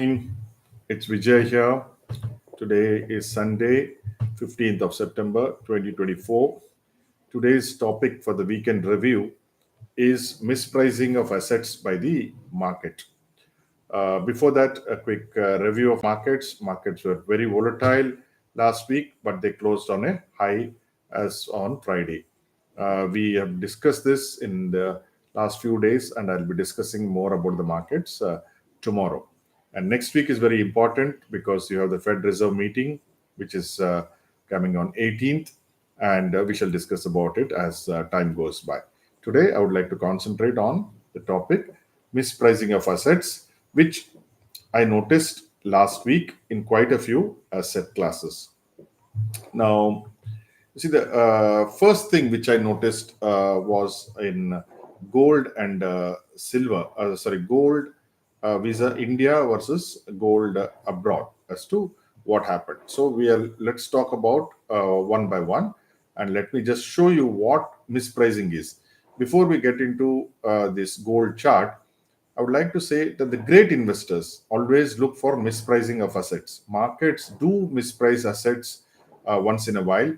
Evening. It's Vijay here. Today is Sunday, 15th of September 2024. Today's topic for the weekend review is mispricing of assets by the market. Before that, a quick review of markets. Markets were very volatile last week, but they closed on a high as on Friday. We have discussed this in the last few days, and I'll be discussing more about the markets tomorrow. And next week is very important because you have the Fed Reserve meeting, which is coming on 18th, and we shall discuss about it as time goes by. Today, I would like to concentrate on the topic mispricing of assets, which I noticed last week in quite a few asset classes. Now, you see, the first thing which I noticed was in gold and silver, gold visa India versus gold abroad as to what happened. So let's talk about one by one, and let me just show you what mispricing is. Before we get into this gold chart, I would like to say that the great investors always look for mispricing of assets. Markets do misprice assets once in a while,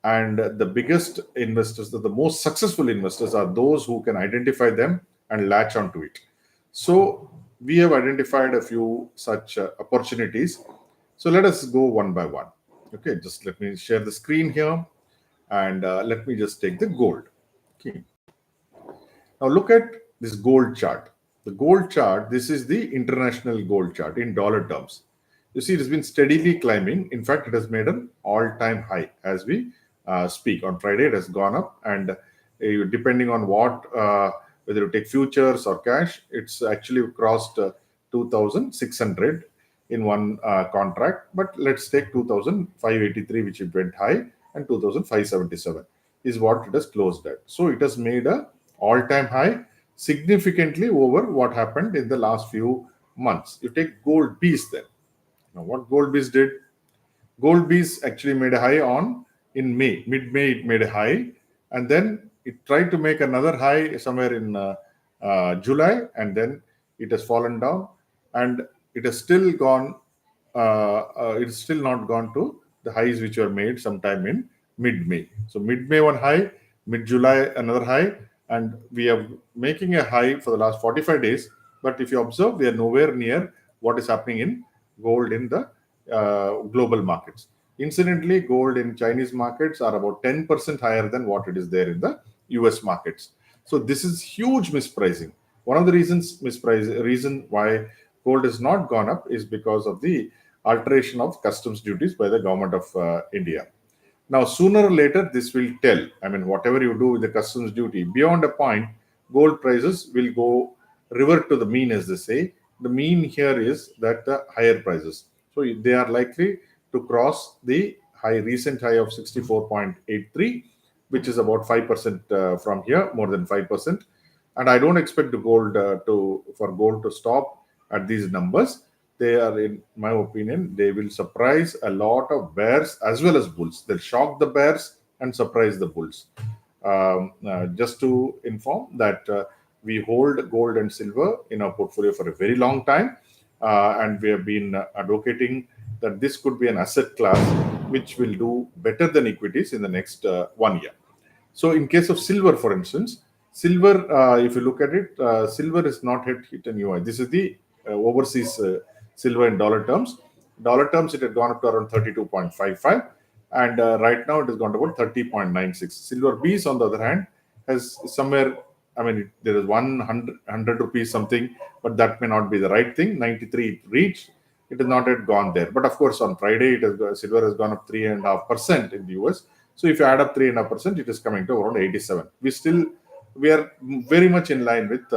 and the biggest investors, the most successful investors, are those who can identify them and latch onto it. So we have identified a few such opportunities. So let us go one by one. Okay, just let me share the screen here, and let me just take the gold. Okay. Now look at this gold chart. The gold chart, this is the international gold chart in dollar terms. You see, it has been steadily climbing. In fact, it has made an all-time high as we speak. On Friday, it has gone up, and depending on whether you take futures or cash, it's actually crossed 2,600 in one contract. But let's take 2,583, which it went high, and 2,577 is what it has closed at. So it has made a all-time high, significantly over what happened in the last few months. You take gold piece then. Now, what gold bees did? Gold bees actually made a high on in May. Mid-May, it made a high, and then it tried to make another high somewhere in July, and then it has fallen down, and it has still gone. It's still not gone to the highs which were made sometime in mid-May. So mid-May one high, mid-July another high, and we are making a high for the last 45 days. But if you observe, we are nowhere near what is happening in gold in the global markets. Incidentally, gold in Chinese markets are about 10% higher than what it is there in the US markets. So this is huge mispricing. One of the reason why gold has not gone up is because of the alteration of customs duties by the government of India. Now, sooner or later, this will tell. I mean, whatever you do with the customs duty, beyond a point, gold prices will go revert to the mean, as they say. The mean here is that the higher prices. So they are likely to cross the recent high of 64.83, which is about 5% from here, more than 5%. And I don't expect the gold for gold to stop at these numbers. They are, in my opinion, they will surprise a lot of bears as well as bulls. They'll shock the bears and surprise the bulls. Just to inform that we hold gold and silver in our portfolio for a very long time, and we have been advocating that this could be an asset class which will do better than equities in the next 1 year. So, in case of silver, for instance, silver, if you look at it, silver has not yet hit a new high. This is the overseas silver in dollar terms. Dollar terms, it had gone up to around 32.55, and right now it has gone to about 30.96. Silver B's, on the other hand, has somewhere, I mean, there is 100 rupees something, but that may not be the right thing. 93 it reached. It has not yet gone there. But of course, on Friday, silver has gone up 3.5% in the US. So if you add up 3.5%, it is coming to around 87. We are very much in line with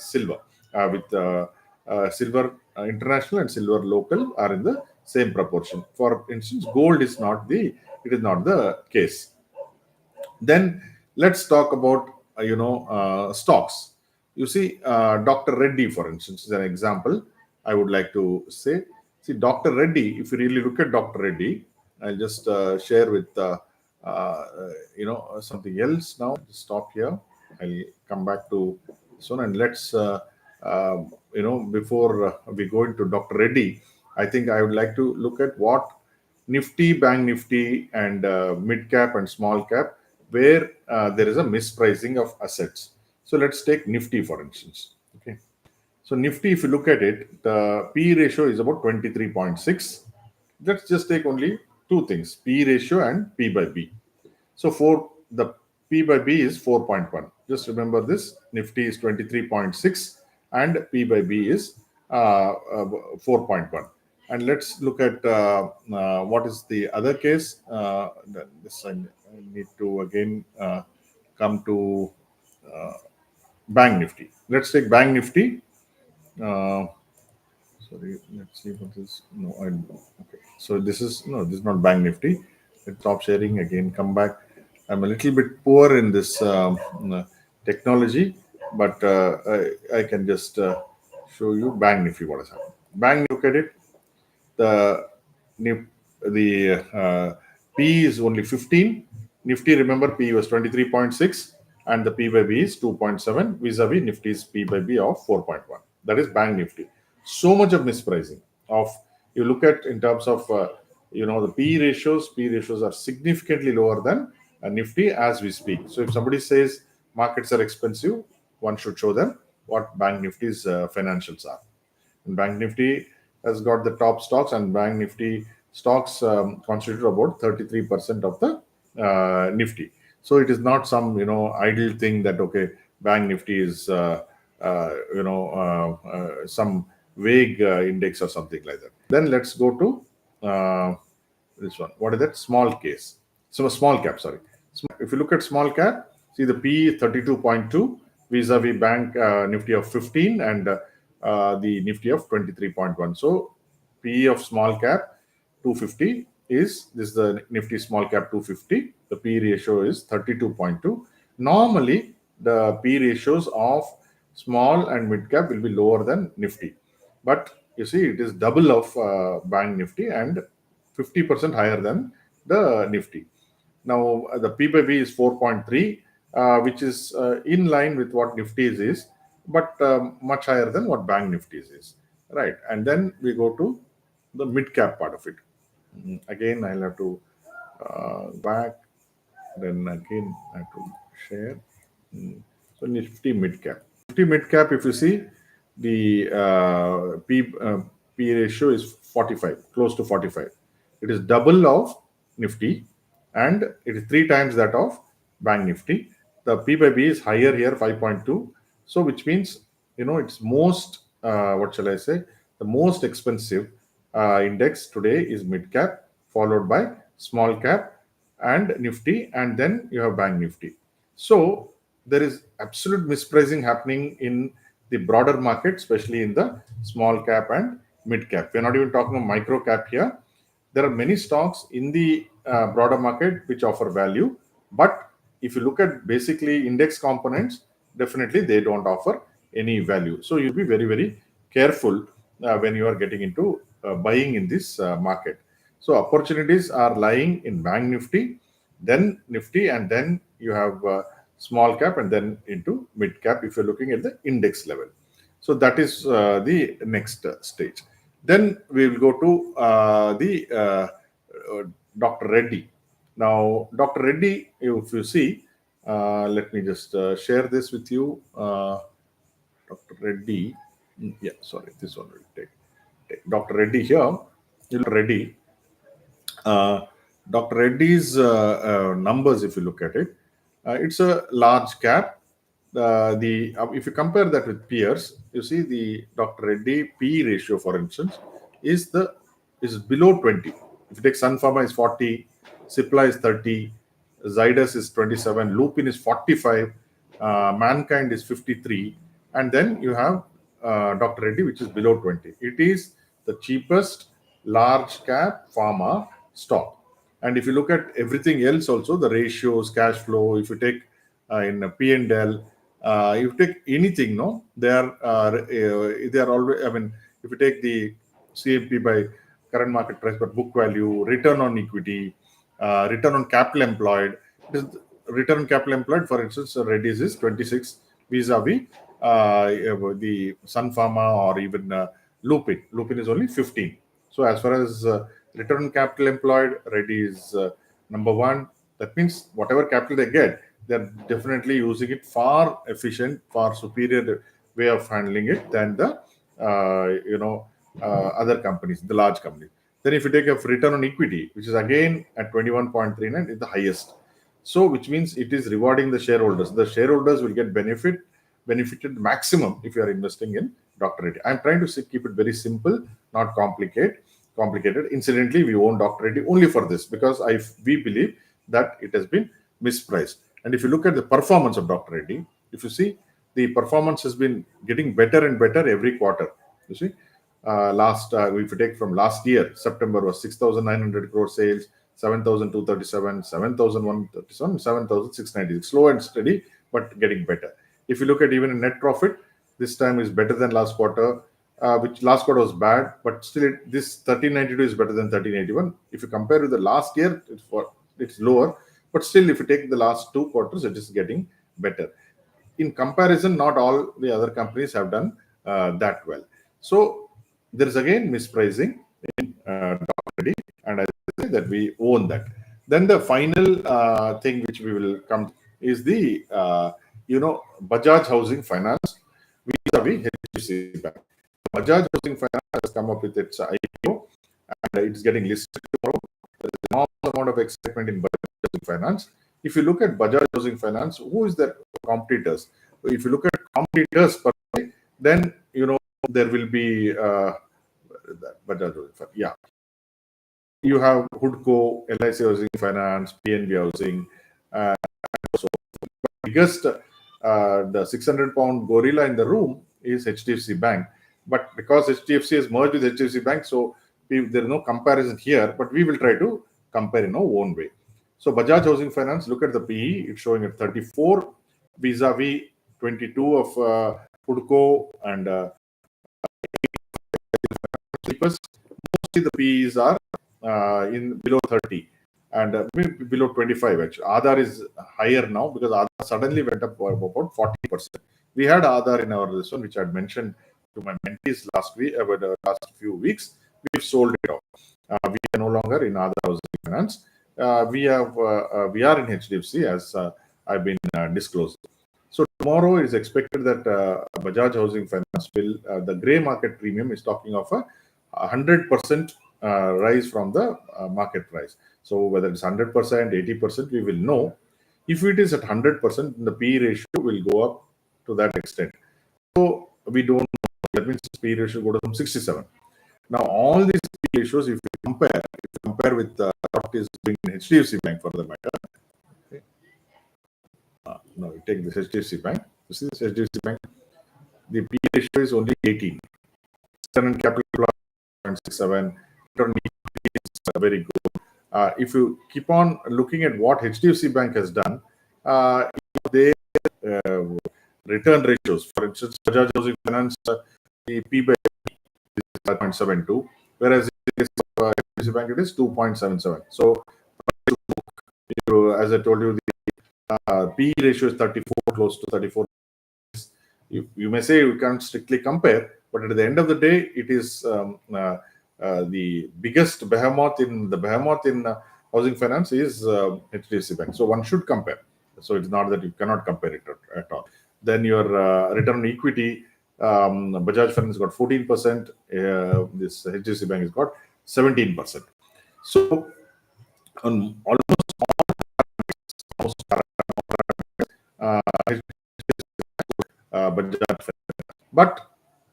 silver. Silver international and silver local are in the same proportion. For instance, gold is not the case. Then let's talk about stocks. You see, Dr. Reddy, for instance, is an example. I would like to say, see, Dr. Reddy. If you really look at Dr. Reddy, I'll just share with something else now. Just stop here. I'll come back to this one, and let's before we go into Dr. Reddy, I think I would like to look at what Nifty, Bank Nifty, and mid cap and small cap, where there is a mispricing of assets. So let's take Nifty for instance. Okay. So Nifty, if you look at it, the P ratio is about 23.6. Let's just take only two things, P ratio and P by B. So for the P by B is 4.1. Just remember this, Nifty is 23.6 and P by B is 4.1. And let's look at what is the other case. This I need to again come to Bank Nifty. Let's take Bank Nifty. Uh, Sorry, let's see what is. No, I okay. So this is no, this is not Bank Nifty. Let's stop sharing again. Come back. I'm a little bit poor in this technology, but I can just show you Bank Nifty what has happened. Bank, look at it. The the P is only 15. Nifty, remember, P was 23.6 and the P by B is 2.7 vis-a-vis Nifty's P by B of 4.1. That is Bank Nifty. So much of mispricing of, you look at in terms of the P ratios are significantly lower than Nifty as we speak. So if somebody says markets are expensive, one should show them what Bank Nifty's financials are. And Bank Nifty has got the top stocks, and Bank Nifty stocks constitute about 33% of the Nifty. So it is not some idle thing that okay, Bank Nifty is some vague index or something like that. Then let's go to this one. What is that? Small case. So a small cap. Sorry. If you look at small cap, see the P 32.2 vis-a-vis Bank Nifty of 15 and the Nifty of 23.1. So PE of small cap 250 is this is the Nifty small cap 250. The P ratio is 32.2. Normally, the P ratios of small and mid cap will be lower than Nifty, but you see it is double of Bank Nifty and 50% higher than the Nifty. Now the P by B is 4.3, which is in line with what Nifty's is, but much higher than what Bank Nifty's is, right? And then we go to the mid cap part of it. Again, I'll have to back. Then again, I have to share. So Nifty mid cap. Nifty mid cap, if you see, the P ratio is 45, close to 45. It is double of Nifty, and it is three times that of Bank Nifty. The P by B is higher here, 5.2. So which means it's most what shall I say? The most expensive index today is mid cap, followed by small cap and Nifty, and then you have Bank Nifty. So there is absolute mispricing happening in the broader market, especially in the small cap and mid cap. We're not even talking of micro cap here. There are many stocks in the broader market which offer value, but if you look at basically index components, definitely they don't offer any value. So you'll be very, very careful when you are getting into buying in this market. So opportunities are lying in Bank Nifty, then Nifty, and then you have small cap, and then into mid cap if you're looking at the index level. So that is the next stage. Then we will go to the Dr. Reddy. Now, Dr. Reddy, if you see, let me just share this with you. Dr. Reddy, yeah, sorry, this one will take Dr. Reddy here. Reddy, uh, Dr. Reddy's numbers, if you look at it, it's a large cap. The If you compare that with peers, you see the Dr. Reddy P ratio, for instance, is below 20. If you take Sun Pharma is 40, Cipla is 30, Zydus is 27, Lupin is 45, Mankind is 53, and then you have Dr. Reddy, which is below 20. It is the cheapest large cap pharma stock. And if you look at everything else, also the ratios, cash flow, if you take in P&L, if you take anything, no, they are always. I mean, if you take the CMP by current market price, but book value, return on equity, return on capital employed. Return on capital employed, for instance, Reddy's is 26 vis-a-vis the Sun Pharma or even Lupin. Lupin is only 15. So as far as return on capital employed, Reddy is number one. That means whatever capital they get, they're definitely using it far efficient, far superior way of handling it than the other companies, the large companies. Then if you take a return on equity, which is again at 21.39, is the highest. So which means it is rewarding the shareholders. The shareholders will get benefited maximum if you are investing in Dr. Reddy. I'm trying to keep it very simple, not complicated. Incidentally, we own Dr. Reddy only for this because we believe that it has been mispriced. And if you look at the performance of Dr. Reddy, if you see, the performance has been getting better and better every quarter. You see, if you take from last year, September was 6,900 crore sales, 7,237, 7,137, 7,696. Slow and steady, but getting better. If you look at even a net profit, this time is better than last quarter, which last quarter was bad, but still this 1392 is better than 1381. If you compare with the last year, it's lower, but still if you take the last 2 quarters, it is getting better. In comparison, not all the other companies have done that well. So there is again mispricing in Dr. Reddy, and I say that we own that. Then the final thing which we will come to is the Bajaj Housing Finance vis-a-vis HDFC Bank. Bajaj Housing Finance has come up with its IPO and it's getting listed tomorrow. There is an enormous amount of excitement in Bajaj Housing Finance. If you look at Bajaj Housing Finance, who is their competitors? If you look at competitors per se, then there will be Bajaj Housing Finance. Yeah. You have Hudco, LIC Housing Finance, PNB Housing, and so biggest the 600-pound gorilla in the room is HDFC Bank. But because HDFC has merged with HDFC Bank, so there is no comparison here, but we will try to compare in our own way. So Bajaj Housing Finance, look at the PE, it's showing at 34 vis-a-vis 22 of Hudco and mostly the PEs are in below 30 and below 25 actually. Aadhar is higher now because Aadhar suddenly went up by about 40%. We had Aadhar in our this one, which I had mentioned to my mentees last week, about the last few weeks. We've sold it off. We are no longer in Aadhar Housing Finance. We are in HDFC as I've been disclosed. So tomorrow is expected that Bajaj Housing Finance will, the grey market premium is talking of a 100% rise from the market price. So whether it's 100%, 80%, we will know. If it is at 100%, the P ratio will go up to that extent. So we don't know. That means P ratio go to some 67. Now all these P ratios, if you compare with what is doing in HDFC Bank for the matter. Okay. Now we take this HDFC Bank. You see this HDFC Bank, the P ratio is only 18. Current capital 0.67. Return is very good. If you keep on looking at what HDFC Bank has done, their return ratios, for instance, Bajaj Housing Finance, the P by is 0.72, whereas HDFC Bank it is 2.77. So, as I told you, the P ratio is 34, close to 34. You may say you can't strictly compare, but at the end of the day, it is the biggest behemoth in housing finance is HDFC Bank. So one should compare. So it's not that you cannot compare it at all. Then your return on equity, Bajaj Finance got 14%. This HDFC Bank has got 17%. So on almost all Bajaj Finance. But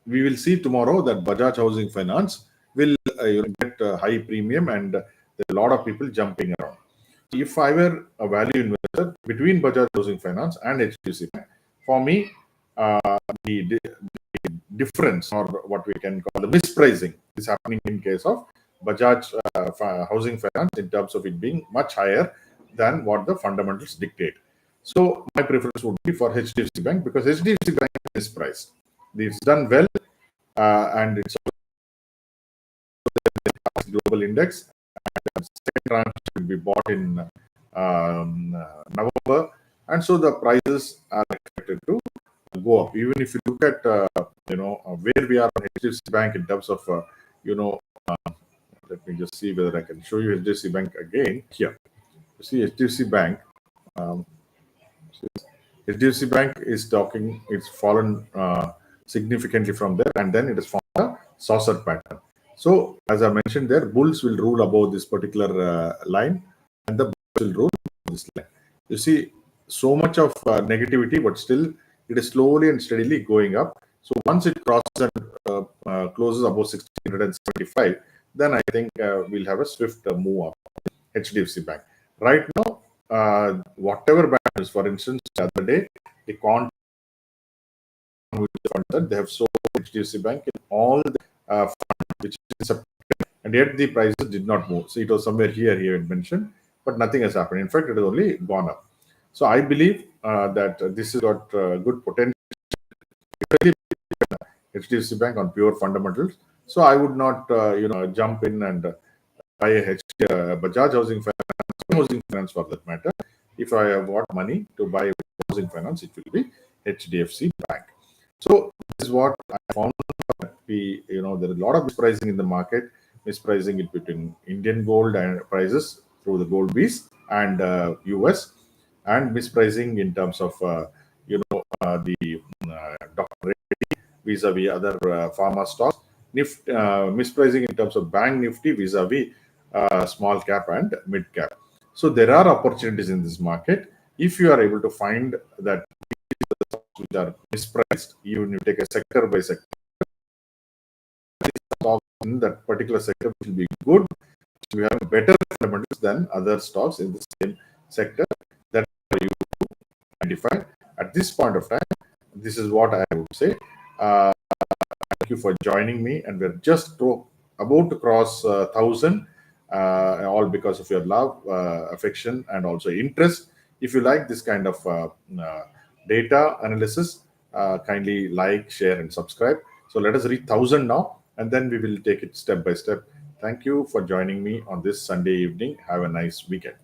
we will see tomorrow that Bajaj Housing Finance will get a high premium and there are a lot of people jumping around. If I were a value investor between Bajaj Housing Finance and HDFC Bank, for me, the difference or what we can call the mispricing is happening in case of Bajaj Housing Finance in terms of it being much higher than what the fundamentals dictate. So my preference would be for HDFC Bank because HDFC Bank is mispriced. It's done well and it's global index. And second tranche will be bought in November, and so the prices are expected to go up. Even if you look at where we are on HDFC Bank in terms of you know let me just see whether I can show you HDFC Bank again here. You see HDFC Bank. Um, HDFC Bank is talking. It's fallen significantly from there, and then it has formed a saucer pattern. So, as I mentioned, there bulls will rule above this particular line, and the bears will rule above this line. You see, so much of negativity, but still, it is slowly and steadily going up. So, once it crosses and closes above 1675, then I think we'll have a swift move up. HDFC Bank. Right now, whatever bank is, for instance, the other day, the con that they have sold HDFC Bank in all the funds, which is and yet the prices did not move. So it was somewhere here he had mentioned, but nothing has happened. In fact, it has only gone up. So I believe that this has got good potential. HDFC Bank on pure fundamentals. So I would not, jump in and buy a Bajaj Housing Finance for that matter. If I have got money to buy housing finance, it will be HDFC Bank. So this is what I found. There is a lot of mispricing in the market, mispricing it between Indian gold and prices through the gold bees and US, and mispricing in terms of the Dr. vis-a-vis other pharma stocks, mispricing in terms of bank Nifty vis-a-vis small cap and mid cap. So there are opportunities in this market if you are able to find that which are mispriced. Even you take a sector by sector, stocks in that particular sector will be good. You have better fundamentals than other stocks in the same sector that you identify at this point of time. This is what I would say. Thank you for joining me, and we're just about to cross 1,000, all because of your love, affection, and also interest. If you like this kind of data analysis, kindly like, share, and subscribe. So let us reach 1,000 now, and then we will take it step by step. Thank you for joining me on this Sunday evening. Have a nice weekend.